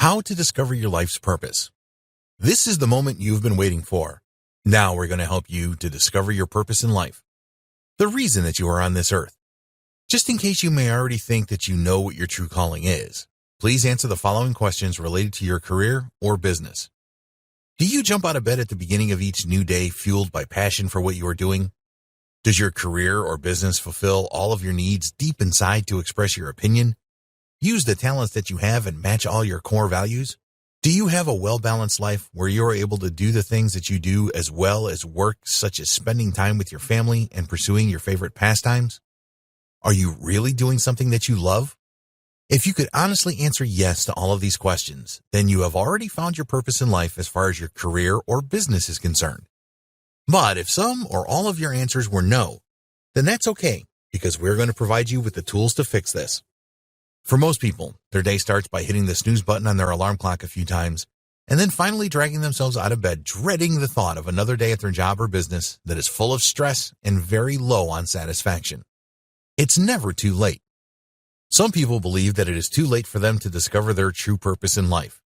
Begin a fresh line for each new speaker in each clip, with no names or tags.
How to discover your life's purpose. This is the moment you've been waiting for. Now we're going to help you to discover your purpose in life. The reason that you are on this earth. Just in case you may already think that you know what your true calling is, please answer the following questions related to your career or business. Do you jump out of bed at the beginning of each new day fueled by passion for what you are doing? Does your career or business fulfill all of your needs deep inside to express your opinion? Use the talents that you have and match all your core values? Do you have a well-balanced life where you are able to do the things that you do as well as work, such as spending time with your family and pursuing your favorite pastimes? Are you really doing something that you love? If you could honestly answer yes to all of these questions, then you have already found your purpose in life as far as your career or business is concerned. But if some or all of your answers were no, then that's okay, because we're going to provide you with the tools to fix this. For most people, their day starts by hitting the snooze button on their alarm clock a few times, and then finally dragging themselves out of bed, dreading the thought of another day at their job or business that is full of stress and very low on satisfaction. It's never too late. Some people believe that it is too late for them to discover their true purpose in life.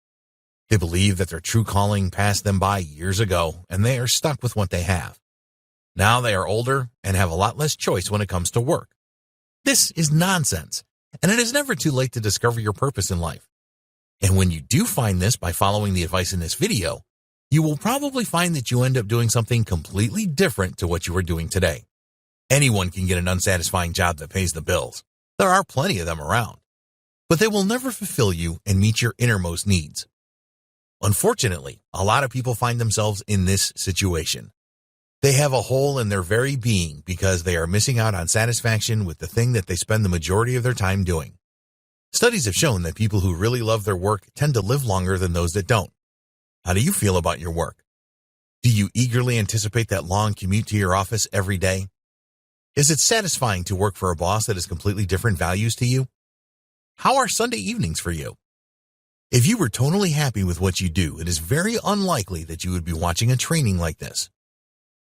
They believe that their true calling passed them by years ago, and they are stuck with what they have. Now they are older and have a lot less choice when it comes to work. This is nonsense. And it is never too late to discover your purpose in life. And when you do find this by following the advice in this video, you will probably find that you end up doing something completely different to what you are doing today. Anyone can get an unsatisfying job that pays the bills. There are plenty of them around. But they will never fulfill you and meet your innermost needs. Unfortunately, a lot of people find themselves in this situation. They have a hole in their very being because they are missing out on satisfaction with the thing that they spend the majority of their time doing. Studies have shown that people who really love their work tend to live longer than those that don't. How do you feel about your work? Do you eagerly anticipate that long commute to your office every day? Is it satisfying to work for a boss that has completely different values to you? How are Sunday evenings for you? If you were totally happy with what you do, it is very unlikely that you would be watching a training like this.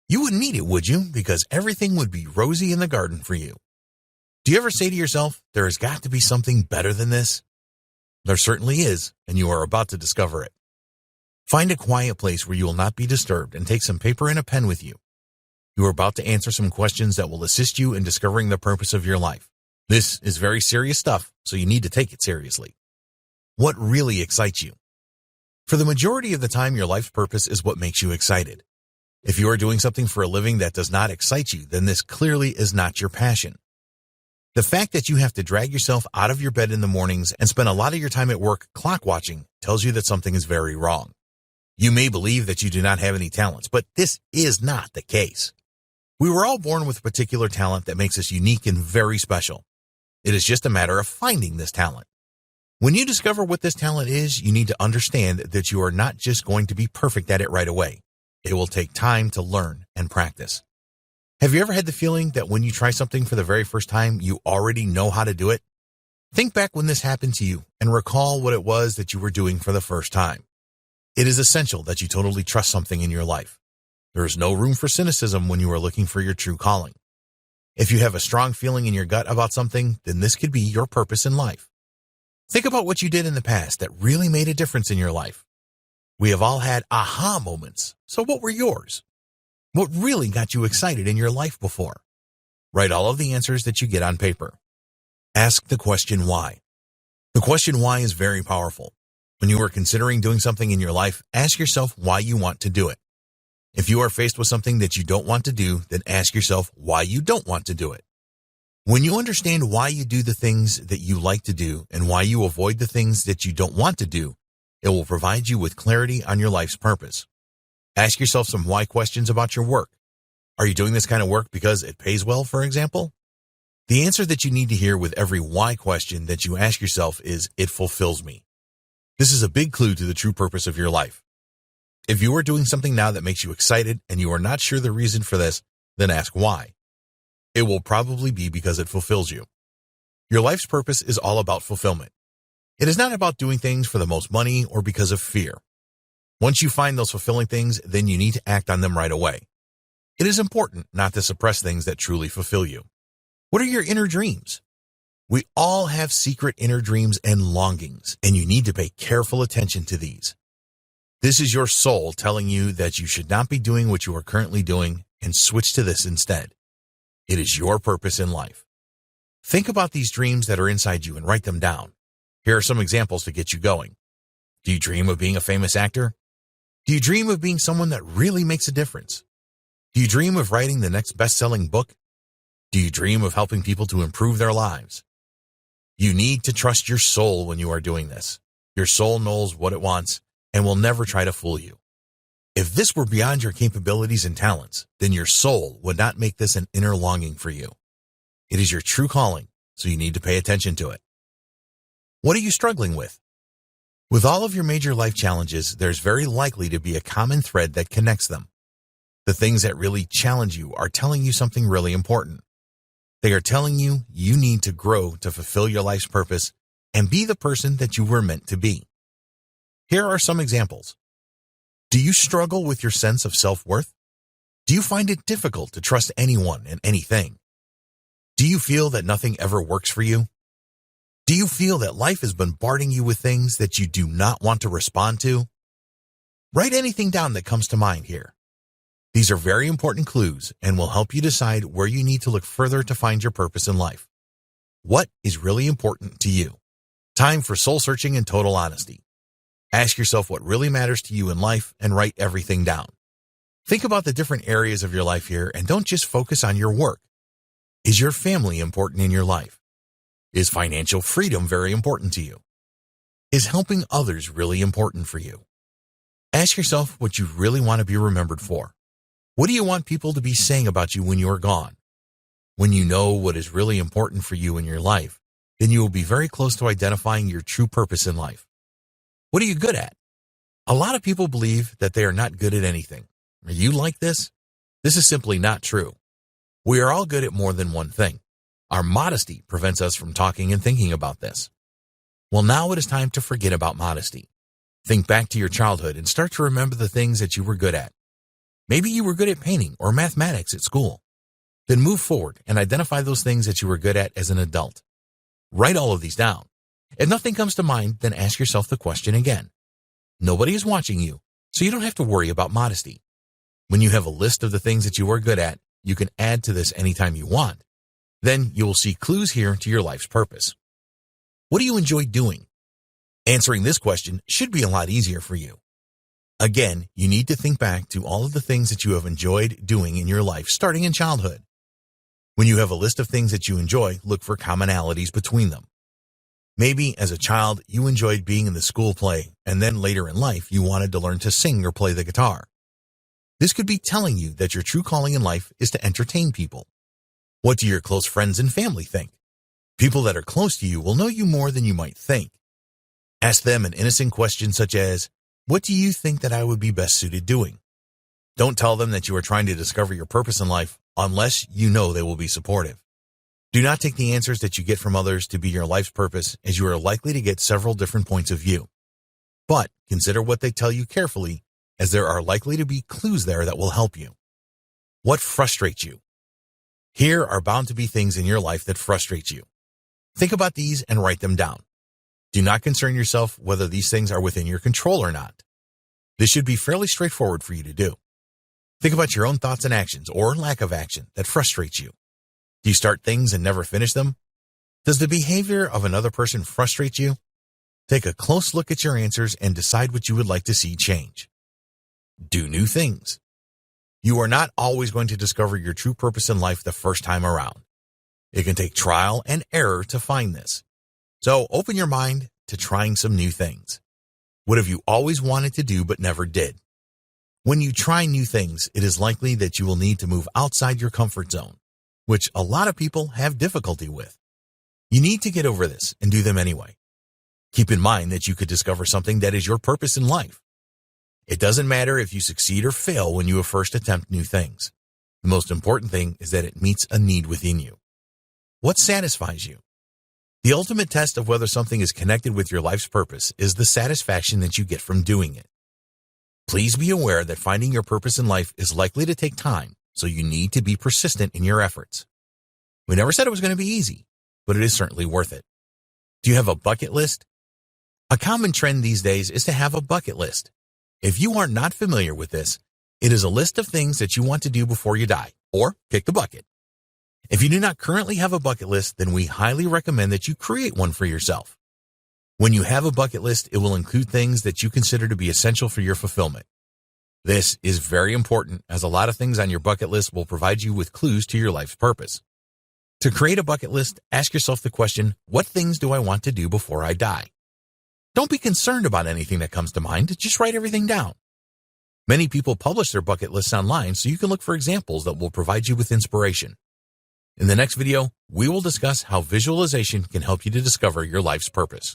You wouldn't need it, would you? Because everything would be rosy in the garden for you. Do you ever say to yourself, there has got to be something better than this? There certainly is, and you are about to discover it. Find a quiet place where you will not be disturbed and take some paper and a pen with you. You are about to answer some questions that will assist you in discovering the purpose of your life. This is very serious stuff, so you need to take it seriously. What really excites you? For the majority of the time, your life's purpose is what makes you excited. If you are doing something for a living that does not excite you, then this clearly is not your passion. The fact that you have to drag yourself out of your bed in the mornings and spend a lot of your time at work clock watching tells you that something is very wrong. You may believe that you do not have any talents, but this is not the case. We were all born with a particular talent that makes us unique and very special. It is just a matter of finding this talent. When you discover what this talent is, you need to understand that you are not just going to be perfect at it right away. It will take time to learn and practice. Have you ever had the feeling that when you try something for the very first time, you already know how to do it? Think back when this happened to you and recall what it was that you were doing for the first time. It is essential that you totally trust something in your life. There is no room for cynicism when you are looking for your true calling. If you have a strong feeling in your gut about something, then this could be your purpose in life. Think about what you did in the past that really made a difference in your life. We have all had aha moments. So what were yours? What really got you excited in your life before? Write all of the answers that you get on paper. Ask the question why. The question why is very powerful. When you are considering doing something in your life, ask yourself why you want to do it. If you are faced with something that you don't want to do, then ask yourself why you don't want to do it. When you understand why you do the things that you like to do and why you avoid the things that you don't want to do, it will provide you with clarity on your life's purpose. Ask yourself some why questions about your work. Are you doing this kind of work because it pays well, for example? The answer that you need to hear with every why question that you ask yourself is, it fulfills me. This is a big clue to the true purpose of your life. If you are doing something now that makes you excited and you are not sure the reason for this, then ask why. It will probably be because it fulfills you. Your life's purpose is all about fulfillment. It is not about doing things for the most money or because of fear. Once you find those fulfilling things, then you need to act on them right away. It is important not to suppress things that truly fulfill you. What are your inner dreams? We all have secret inner dreams and longings, and you need to pay careful attention to these. This is your soul telling you that you should not be doing what you are currently doing and switch to this instead. It is your purpose in life. Think about these dreams that are inside you and write them down. Here are some examples to get you going. Do you dream of being a famous actor? Do you dream of being someone that really makes a difference? Do you dream of writing the next best-selling book? Do you dream of helping people to improve their lives? You need to trust your soul when you are doing this. Your soul knows what it wants and will never try to fool you. If this were beyond your capabilities and talents, then your soul would not make this an inner longing for you. It is your true calling, so you need to pay attention to it. What are you struggling with? With all of your major life challenges, there's very likely to be a common thread that connects them. The things that really challenge you are telling you something really important. They are telling you you need to grow to fulfill your life's purpose and be the person that you were meant to be. Here are some examples. Do you struggle with your sense of self-worth? Do you find it difficult to trust anyone and anything? Do you feel that nothing ever works for you? Do you feel that life is bombarding you with things that you do not want to respond to? Write anything down that comes to mind here. These are very important clues and will help you decide where you need to look further to find your purpose in life. What is really important to you? Time for soul searching and total honesty. Ask yourself what really matters to you in life and write everything down. Think about the different areas of your life here and don't just focus on your work. Is your family important in your life? Is financial freedom very important to you? Is helping others really important for you? Ask yourself what you really want to be remembered for. What do you want people to be saying about you when you are gone? When you know what is really important for you in your life, then you will be very close to identifying your true purpose in life. What are you good at? A lot of people believe that they are not good at anything. Are you like this? This is simply not true. We are all good at more than one thing. Our modesty prevents us from talking and thinking about this. Well, now it is time to forget about modesty. Think back to your childhood and start to remember the things that you were good at. Maybe you were good at painting or mathematics at school. Then move forward and identify those things that you were good at as an adult. Write all of these down. If nothing comes to mind, then ask yourself the question again. Nobody is watching you, so you don't have to worry about modesty. When you have a list of the things that you are good at, you can add to this anytime you want. Then you will see clues here to your life's purpose. What do you enjoy doing? Answering this question should be a lot easier for you. Again, you need to think back to all of the things that you have enjoyed doing in your life starting in childhood. When you have a list of things that you enjoy, look for commonalities between them. Maybe as a child, you enjoyed being in the school play, and then later in life, you wanted to learn to sing or play the guitar. This could be telling you that your true calling in life is to entertain people. What do your close friends and family think? People that are close to you will know you more than you might think. Ask them an innocent question such as, what do you think that I would be best suited doing? Don't tell them that you are trying to discover your purpose in life unless you know they will be supportive. Do not take the answers that you get from others to be your life's purpose, as you are likely to get several different points of view. But consider what they tell you carefully, as there are likely to be clues there that will help you. What frustrates you? Here are bound to be things in your life that frustrate you. Think about these and write them down. Do not concern yourself whether these things are within your control or not. This should be fairly straightforward for you to do. Think about your own thoughts and actions, or lack of action, that frustrates you. Do you start things and never finish them? Does the behavior of another person frustrate you? Take a close look at your answers and decide what you would like to see change. Do new things. You are not always going to discover your true purpose in life the first time around. It can take trial and error to find this. So open your mind to trying some new things. What have you always wanted to do but never did? When you try new things, it is likely that you will need to move outside your comfort zone, which a lot of people have difficulty with. You need to get over this and do them anyway. Keep in mind that you could discover something that is your purpose in life. It doesn't matter if you succeed or fail when you first attempt new things. The most important thing is that it meets a need within you. What satisfies you? The ultimate test of whether something is connected with your life's purpose is the satisfaction that you get from doing it. Please be aware that finding your purpose in life is likely to take time, so you need to be persistent in your efforts. We never said it was going to be easy. but it is certainly worth it. Do you have a bucket list? A common trend these days is to have a bucket list. If you are not familiar with this, it is a list of things that you want to do before you die, or kick the bucket. If you do not currently have a bucket list, then we highly recommend that you create one for yourself. When you have a bucket list, it will include things that you consider to be essential for your fulfillment. This is very important, as a lot of things on your bucket list will provide you with clues to your life's purpose. To create a bucket list, ask yourself the question, what things do I want to do before I die? Don't be concerned about anything that comes to mind, just write everything down. Many people publish their bucket lists online, so you can look for examples that will provide you with inspiration. In the next video, we will discuss how visualization can help you to discover your life's purpose.